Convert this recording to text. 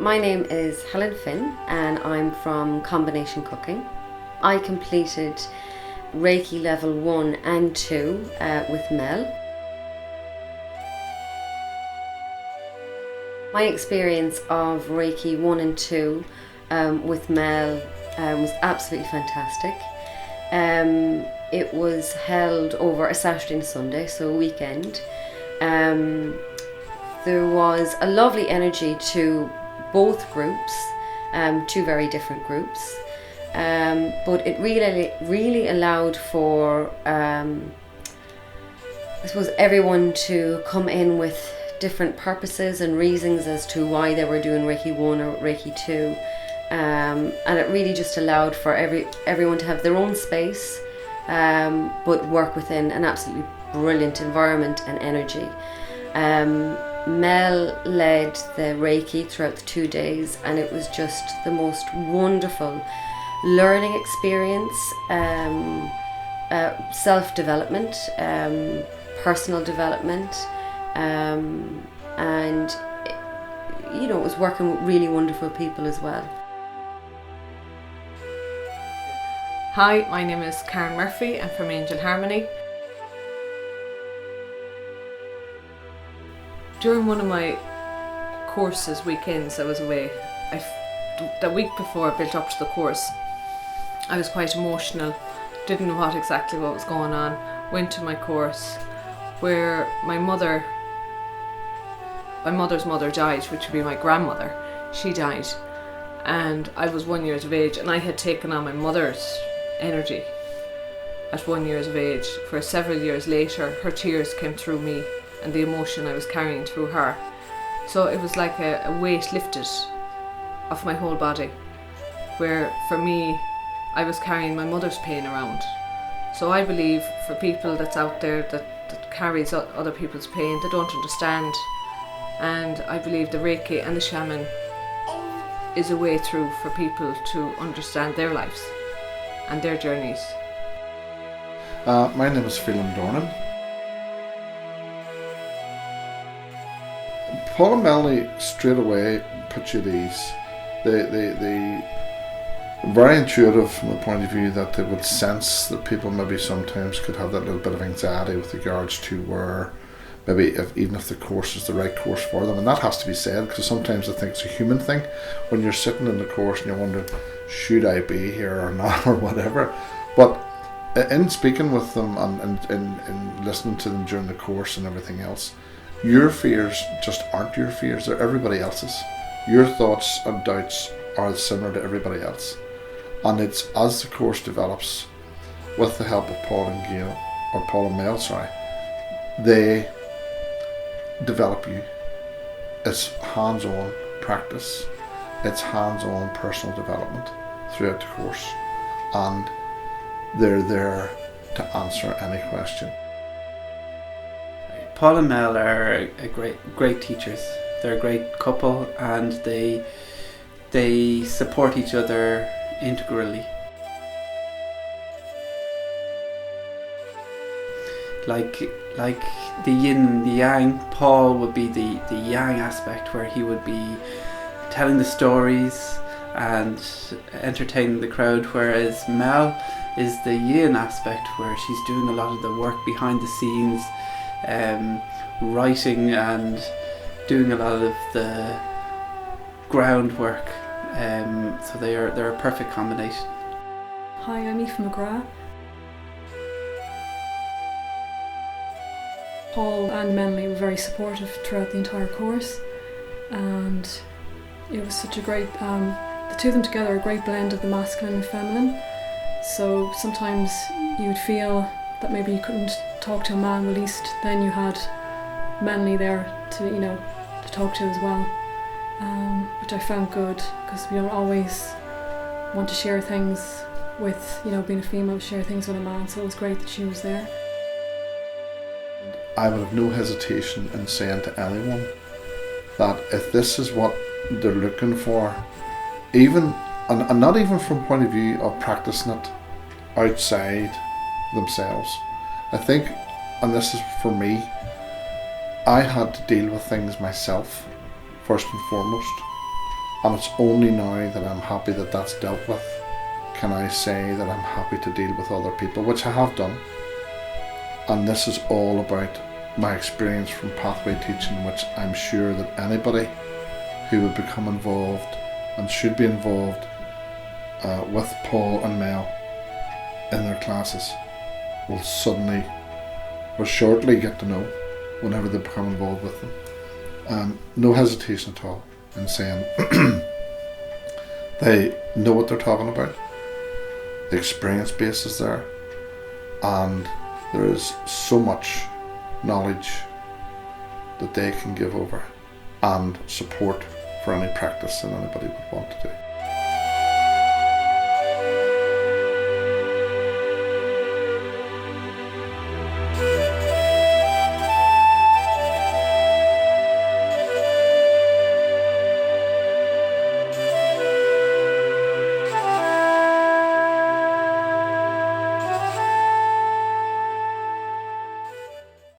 My name is Helen Finn and I'm from Combination Cooking. I completed Reiki level 1 and 2 with Mel. My experience of Reiki 1 and 2 with Mel was absolutely fantastic. It was held over a Saturday and Sunday, so a weekend. There was a lovely energy to both groups, two very different groups, but it really allowed for I suppose everyone to come in with different purposes and reasons as to why they were doing Reiki 1 or Reiki 2, and it really just allowed for everyone to have their own space, but work within an absolutely brilliant environment and energy. Mel led the Reiki throughout the 2 days, and it was just the most wonderful learning experience, self-development, personal development, and it was working with really wonderful people as well. Hi, my name is Karen Murphy. I'm from Angel Harmony. During one of my courses, weekends, I was away. The week before I built up to the course, I was quite emotional, didn't know exactly what was going on. Went to my course where my mother's mother died, which would be my grandmother. She died, and I was 1 year of age, and I had taken on my mother's energy at 1 year of age. For several years later, her tears came through me and the emotion I was carrying through her. So it was like a weight lifted off my whole body, where for me, I was carrying my mother's pain around. So I believe for people that's out there that carries other people's pain, they don't understand. And I believe the Reiki and the shaman is a way through for people to understand their lives and their journeys. My name is Phelim Dornan. Paul and Melanie straight away put you at ease. They very intuitive from the point of view that they would sense that people maybe sometimes could have that little bit of anxiety with regards to where maybe even if the course is the right course for them, and that has to be said, because sometimes I think it's a human thing when you're sitting in the course and you're wondering, should I be here or not, or whatever. But in speaking with them and in listening to them during the course and everything else, your fears just aren't your fears, they're everybody else's. Your thoughts and doubts are similar to everybody else. And it's as the course develops, with the help of Paul and Mel, they develop you. It's hands-on practice, it's hands-on personal development throughout the course, and they're there to answer any question. Paul and Mel are great teachers. They're a great couple, and they support each other integrally. Like the yin and the yang, Paul would be the yang aspect, where he would be telling the stories and entertaining the crowd, whereas Mel is the yin aspect, where she's doing a lot of the work behind the scenes, writing and doing a lot of the groundwork. So they're a perfect combination. Hi, I'm Aoife McGrath. Paul and Melanie were very supportive throughout the entire course, and it was such a great, the two of them together, a great blend of the masculine and feminine. So sometimes you would feel that maybe you couldn't talk to a man, at least then you had Melanie there to talk to as well, which I found good, because we don't always want to share things with, being a female, share things with a man, so it was great that she was there. I would have no hesitation in saying to anyone that if this is what they're looking for, even and not even from the point of view of practicing it outside themselves, I think, and this is for me, I had to deal with things myself first and foremost, And it's only now that I'm happy that that's dealt with can I say that I'm happy to deal with other people, which I have done. And this is all about my experience from pathway teaching, which I'm sure that anybody who would become involved and should be involved with Paul and Mel in their classes will suddenly or shortly get to know whenever they become involved with them. No hesitation at all in saying they know what they're talking about, the experience base is there, and there is so much knowledge that they can give over and support for any practice that anybody would want to do.